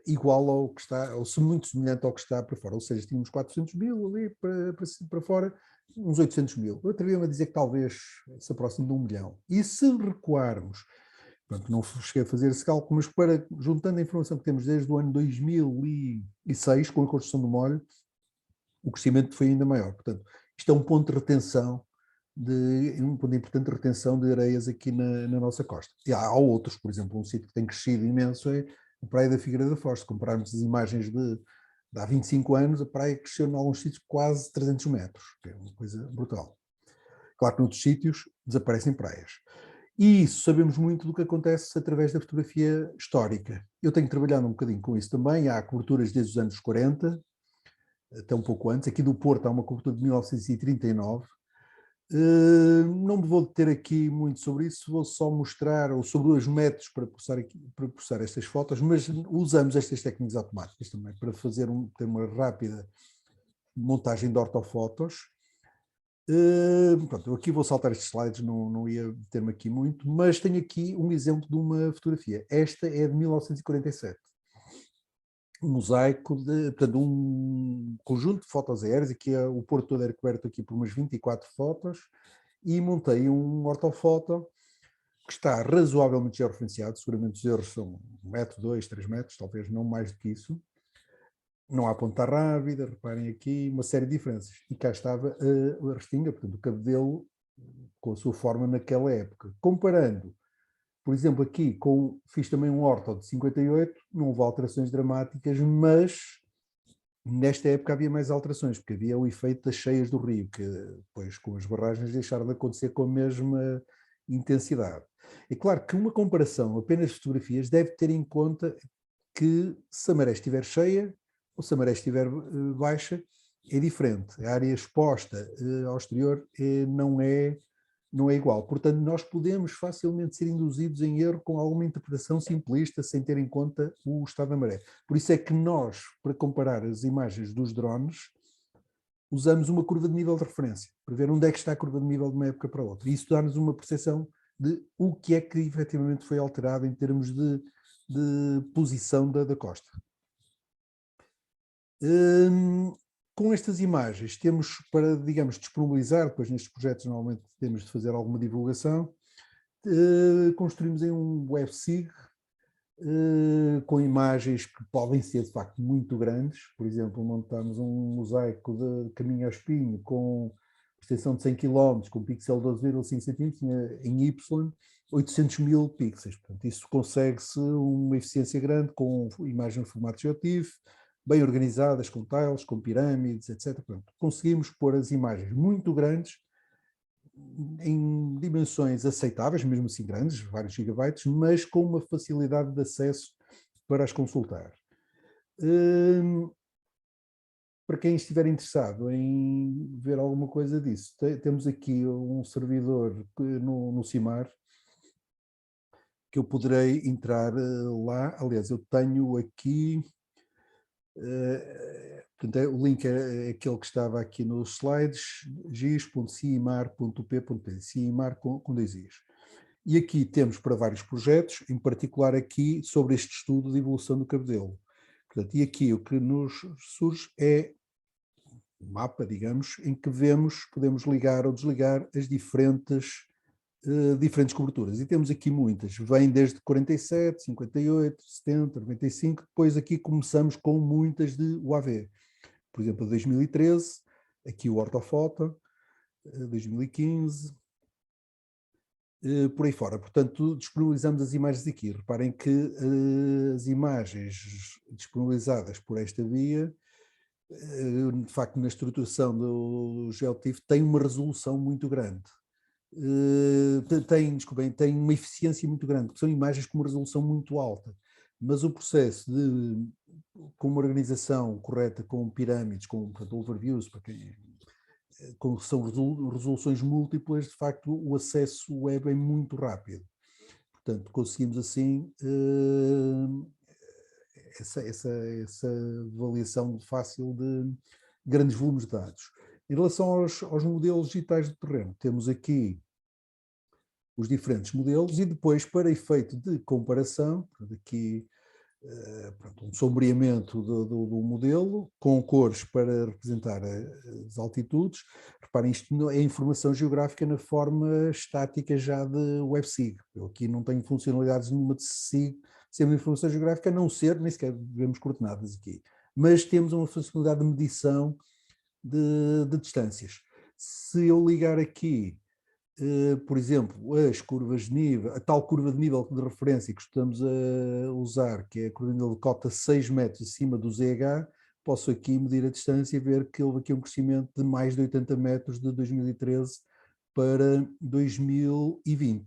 igual ao que está, ou muito semelhante ao que está para fora, ou seja, tínhamos 400 mil ali para fora, uns 800 mil. Eu atrevi-me a dizer que talvez se aproxime de 1 milhão. E se recuarmos, pronto, não cheguei a fazer esse cálculo, mas juntando a informação que temos desde o ano 2006, com a construção do molho, o crescimento foi ainda maior. Portanto, isto é um ponto de retenção, um ponto importante de retenção de areias aqui na nossa costa. E há outros, por exemplo, um sítio que tem crescido imenso é a Praia da Figueira da Foz. Se compararmos as imagens de há 25 anos, a praia cresceu em alguns sítios quase 300 metros, que é uma coisa brutal. Claro que noutros sítios desaparecem praias. E isso sabemos muito do que acontece através da fotografia histórica. Eu tenho trabalhado um bocadinho com isso também, há coberturas desde os anos 40, até um pouco antes. Aqui do Porto há uma cobertura de 1939. Não me vou deter aqui muito sobre isso, vou só mostrar, ou sobre os métodos para processar estas fotos, mas usamos estas técnicas automáticas também para fazer ter uma rápida montagem de ortofotos. Pronto, eu aqui vou saltar estes slides, não ia meter-me aqui muito, mas tenho aqui um exemplo de uma fotografia. Esta é de 1947. Um mosaico, portanto, um conjunto de fotos aéreas, aqui o Porto todo era coberto aqui por umas 24 fotos, e montei um ortofoto que está razoavelmente georreferenciado, seguramente os erros são 1 metro, 2, 3 metros, talvez não mais do que isso. Não há ponta rápida, reparem aqui, uma série de diferenças. E cá estava a restinga, portanto, o cabedelo com a sua forma naquela época. Comparando, por exemplo, aqui fiz também um orto de 58, não houve alterações dramáticas, mas nesta época havia mais alterações, porque havia o efeito das cheias do rio, que depois com as barragens deixaram de acontecer com a mesma intensidade. É claro que uma comparação apenas de fotografias deve ter em conta que se a maré estiver cheia ou se a maré estiver baixa, é diferente. A área exposta ao exterior não é igual. Portanto, nós podemos facilmente ser induzidos em erro com alguma interpretação simplista, sem ter em conta o estado da maré. Por isso é que nós, para comparar as imagens dos drones, usamos uma curva de nível de referência, para ver onde é que está a curva de nível de uma época para outra. E isso dá-nos uma percepção de o que é que efetivamente foi alterado em termos de posição da costa. Com estas imagens temos para, digamos, disponibilizar, depois nestes projetos normalmente temos de fazer alguma divulgação, construímos em um WebSig com imagens que podem ser de facto muito grandes. Por exemplo, montamos um mosaico de caminho ao espinho com extensão de 100 km, com pixel 12,5 cm em Y, 800 mil pixels. Portanto, isso consegue-se uma eficiência grande com imagens em formato GeoTIFF, bem organizadas, com tiles, com pirâmides, etc. Portanto, conseguimos pôr as imagens muito grandes, em dimensões aceitáveis, mesmo assim grandes, vários gigabytes, mas com uma facilidade de acesso para as consultar. para quem estiver interessado em ver alguma coisa disso, temos aqui um servidor no CIMAR, que eu poderei entrar lá. Aliás, eu tenho aqui, portanto, o link é aquele que estava aqui nos slides, gis.cimar.p.pt, CIMAR com 2 i's. E aqui temos para vários projetos, em particular aqui sobre este estudo de evolução do cabedelo. Portanto, e aqui o que nos surge é um mapa, digamos, em que podemos ligar ou desligar as diferentes coberturas. E temos aqui muitas. Vêm desde 47, 58, 70, 95. Depois aqui começamos com muitas de UAV. Por exemplo, 2013, aqui o ortofoto, 2015, por aí fora. Portanto, disponibilizamos as imagens aqui. Reparem que as imagens disponibilizadas por esta via, de facto, na estruturação do GeoTIFF, tem uma resolução muito grande. Tem uma eficiência muito grande, porque são imagens com uma resolução muito alta, mas o processo com uma organização correta, com pirâmides, com overviews, são resoluções múltiplas, de facto o acesso é bem muito rápido. Portanto, conseguimos assim essa avaliação fácil de grandes volumes de dados. Em relação aos modelos digitais de terreno, temos aqui os diferentes modelos e depois, para efeito de comparação, aqui um sombreamento do modelo, com cores para representar as altitudes. Reparem, isto é informação geográfica na forma estática já de WebSig. Eu aqui não tenho funcionalidades nenhuma de SIG, sempre informação geográfica, a não ser, nem sequer vemos coordenadas aqui. Mas temos uma funcionalidade de medição de distâncias. Se eu ligar aqui, por exemplo, as curvas de nível, a tal curva de nível de referência que estamos a usar, que é a curva de nível de cota 6 metros acima do ZH, posso aqui medir a distância e ver que houve aqui um crescimento de mais de 80 metros de 2013 para 2020.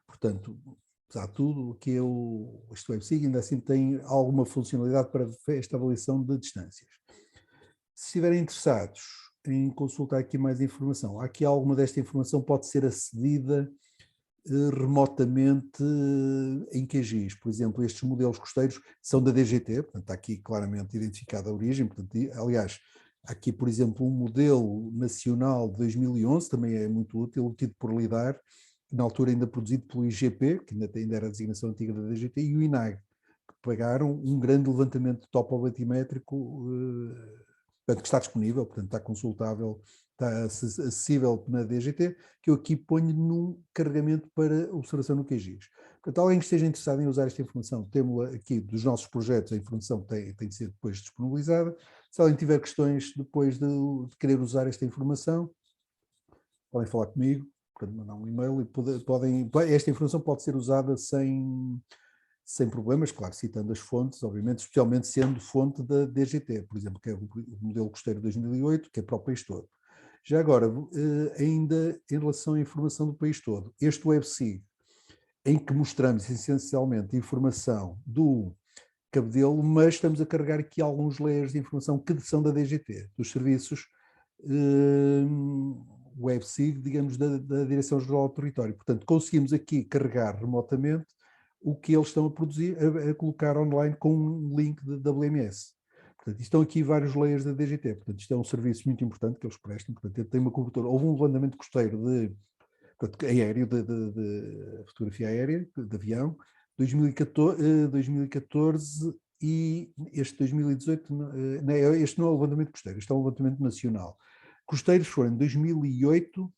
Portanto, apesar de tudo, que este WebSig ainda assim tem alguma funcionalidade para esta avaliação de distâncias. Se estiverem interessados em consultar aqui mais informação, aqui alguma desta informação pode ser acedida remotamente em QGIS. Por exemplo, estes modelos costeiros são da DGT, portanto está aqui claramente identificada a origem. Portanto, aliás, aqui, por exemplo, um modelo nacional de 2011, também é muito útil, obtido por LIDAR, na altura ainda produzido pelo IGP, que ainda era a designação antiga da DGT, e o INAG, que pagaram um grande levantamento topobatimétrico, portanto, que está disponível, portanto, está consultável, está acessível na DGT, que eu aqui ponho num carregamento para observação no QGIS. Portanto, alguém que esteja interessado em usar esta informação, temos aqui dos nossos projetos, a informação tem de ser depois disponibilizada. Se alguém tiver questões depois de querer usar esta informação, podem falar comigo, podem mandar um e-mail e esta informação pode ser usada sem problemas, claro, citando as fontes, obviamente, especialmente sendo fonte da DGT, por exemplo, que é o modelo costeiro 2008, que é para o país todo. Já agora, ainda em relação à informação do país todo, este WebSig, em que mostramos essencialmente informação do cabedelo, mas estamos a carregar aqui alguns layers de informação que são da DGT, dos serviços WebSig, digamos, da Direção-Geral do Território. Portanto, conseguimos aqui carregar remotamente o que eles estão a produzir, a colocar online com um link de WMS. Portanto, estão aqui vários layers da DGT. Portanto, isto é um serviço muito importante que eles prestam. Portanto, tem uma cobertura. Houve um levantamento costeiro aéreo, de fotografia aérea, de avião, 2014 e este 2018, este não é o levantamento costeiro, este é um levantamento nacional. Costeiros foram em 2008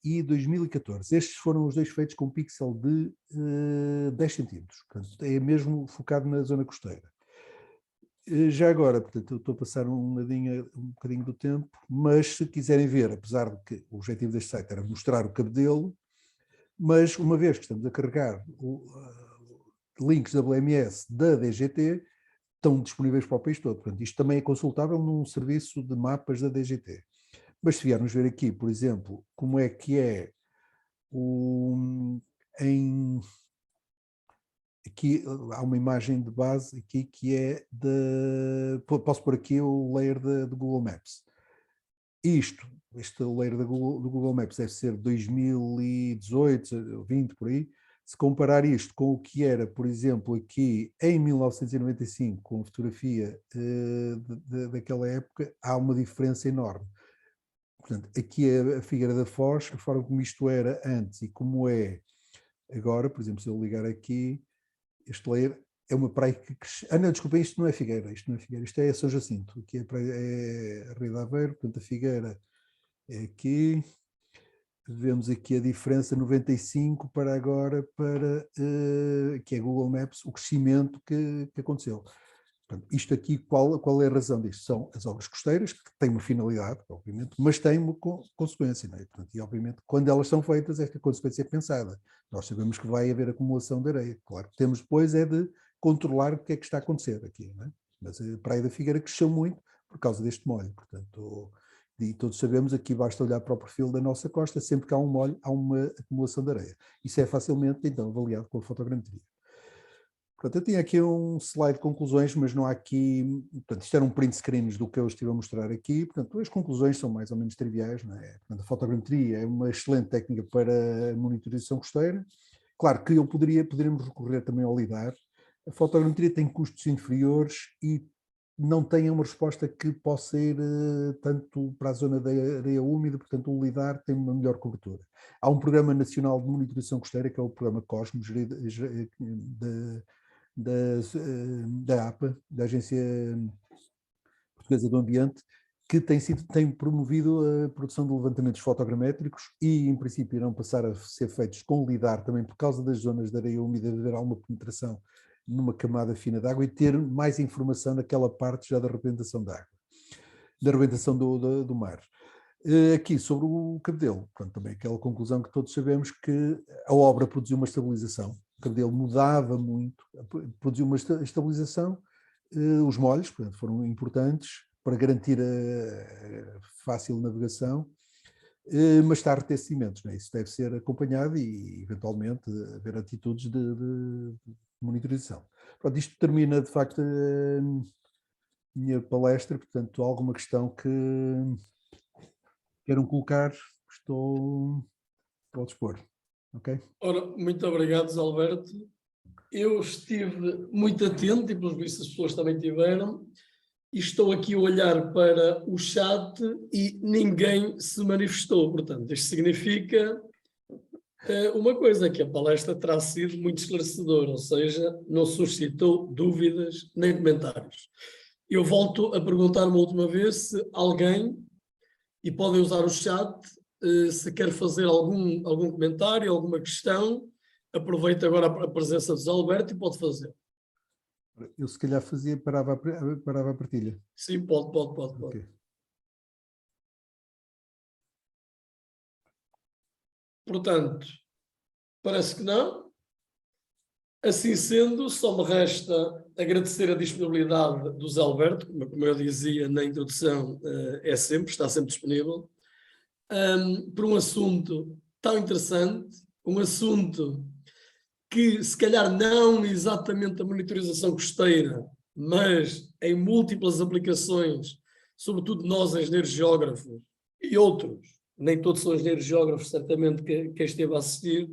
e 2014. Estes foram os dois feitos com pixel de 10 centímetros. Portanto, é mesmo focado na zona costeira. Já agora, portanto, eu estou a passar um bocadinho do tempo, mas se quiserem ver, apesar de que o objetivo deste site era mostrar o cabedelo, mas uma vez que estamos a carregar links WMS da DGT, estão disponíveis para o país todo. Portanto, isto também é consultável num serviço de mapas da DGT. Mas se viermos ver aqui, por exemplo, como é que é em aqui há uma imagem de base aqui que é posso pôr aqui o layer de Google Maps. Este layer do Google Maps deve ser 2018, 20 por aí. Se comparar isto com o que era, por exemplo, aqui em 1995, com a fotografia daquela época, há uma diferença enorme. Portanto, aqui é a Figueira da Foz, a forma como isto era antes e como é agora. Por exemplo, se eu ligar aqui, este layer é uma praia que cresce. Não, desculpem, isto não é Figueira, isto é São Jacinto, aqui é a Rio de Aveiro, portanto a Figueira é aqui. Vemos aqui a diferença 95 para agora, que é Google Maps, o crescimento que aconteceu. Portanto, isto aqui, qual é a razão disto? São as obras costeiras, que têm uma finalidade, obviamente, mas têm uma consequência, não é? Portanto, e obviamente, quando elas são feitas, esta consequência é pensada. Nós sabemos que vai haver acumulação de areia. Claro que temos depois é de controlar o que é que está a acontecer aqui, não é? Mas a Praia da Figueira cresceu muito por causa deste molho, portanto, e todos sabemos, aqui basta olhar para o perfil da nossa costa, sempre que há um molho, há uma acumulação de areia. Isso é facilmente, então, avaliado com a fotogrametria. Portanto, eu tinha aqui um slide de conclusões, mas não há aqui... Portanto, isto era um print screens do que eu estive a mostrar aqui. Portanto, as conclusões são mais ou menos triviais, não é? Portanto, a fotogrametria é uma excelente técnica para a monitorização costeira. Claro que poderíamos recorrer também ao LIDAR. A fotogrametria tem custos inferiores e não tem uma resposta que possa ir tanto para a zona da areia úmida, portanto o LIDAR tem uma melhor cobertura. Há um Programa Nacional de Monitorização Costeira, que é o Programa COSMOS, da APA, da Agência Portuguesa do Ambiente, que tem promovido a produção de levantamentos fotogramétricos e, em princípio, irão passar a ser feitos com LIDAR também por causa das zonas de areia úmida, de haver alguma penetração numa camada fina de água e ter mais informação naquela parte já da arrebentação da água, da arrebentação do mar. Aqui, sobre o Cabedelo, pronto, também aquela conclusão que todos sabemos, que a obra produziu uma estabilização. O Cabedelo mudava muito, produziu uma estabilização, os molhos, portanto, foram importantes para garantir a fácil navegação, mas está a reter sedimentos, não é? Isso deve ser acompanhado e, eventualmente, haver atitudes de monitorização. Pronto, isto termina, de facto, a minha palestra. Portanto, alguma questão que queiram colocar, estou ao dispor. Ok? Ora, muito obrigado, Zé Alberto. Eu estive muito atento e, pelos vistos, as pessoas também tiveram. E estou aqui a olhar para o chat e ninguém se manifestou. Portanto, isto significa uma coisa, que a palestra terá sido muito esclarecedora, ou seja, não suscitou dúvidas nem comentários. Eu volto a perguntar uma última vez se alguém, e podem usar o chat, se quer fazer algum comentário, alguma questão, aproveita agora a presença do Zé Alberto e pode fazer. Eu, se calhar, parava a partilha. Sim, pode. Okay. Portanto, parece que não. Assim sendo, só me resta agradecer a disponibilidade do Zé Alberto, como eu dizia na introdução, está sempre disponível, por um assunto tão interessante, um assunto que se calhar não exatamente a monitorização costeira, mas em múltiplas aplicações, sobretudo nós, engenheiros geógrafos, e outros, nem todos são engenheiros geógrafos, certamente quem esteve a assistir,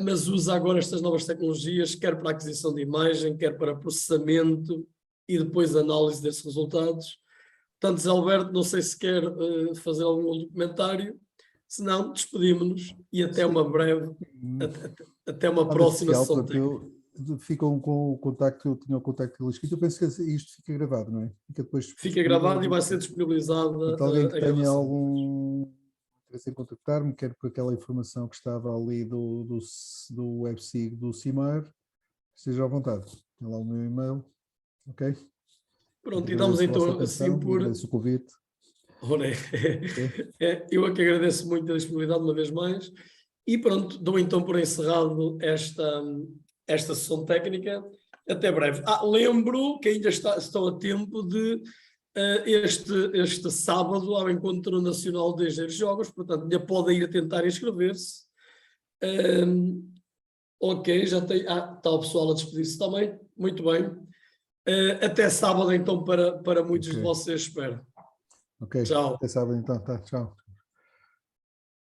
mas usa agora estas novas tecnologias, quer para a aquisição de imagem, quer para processamento e depois análise desses resultados. Portanto, Zé Alberto, não sei se quer fazer algum comentário, se não, despedimos-nos e até uma breve, até uma próxima sessão técnica. Ficam com o contacto, eu tinha o contacto pelo escrito, eu penso que isto fica gravado, não é? Fica gravado e vai ser disponibilizado. Alguém que tenha algum interesse em contactar-me, quer por aquela informação que estava ali do WebSig do CIMAR, esteja à vontade. Tem lá o meu e-mail, ok? Pronto, e damos então assim por... Agradeço o convite. Ora, eu é que agradeço muito a disponibilidade uma vez mais e pronto, dou então por encerrado esta sessão técnica. Até breve. Lembro que ainda estão a tempo de este sábado ao Encontro Nacional de Engenheiros de Geógrafos, portanto ainda podem ir a tentar inscrever-se. Ok, já tem. Está o pessoal a despedir-se também. Muito bem. Até sábado, então, para muitos de Ok. vocês, espero. Ok, Tchau. até sábado então, tá, tchau.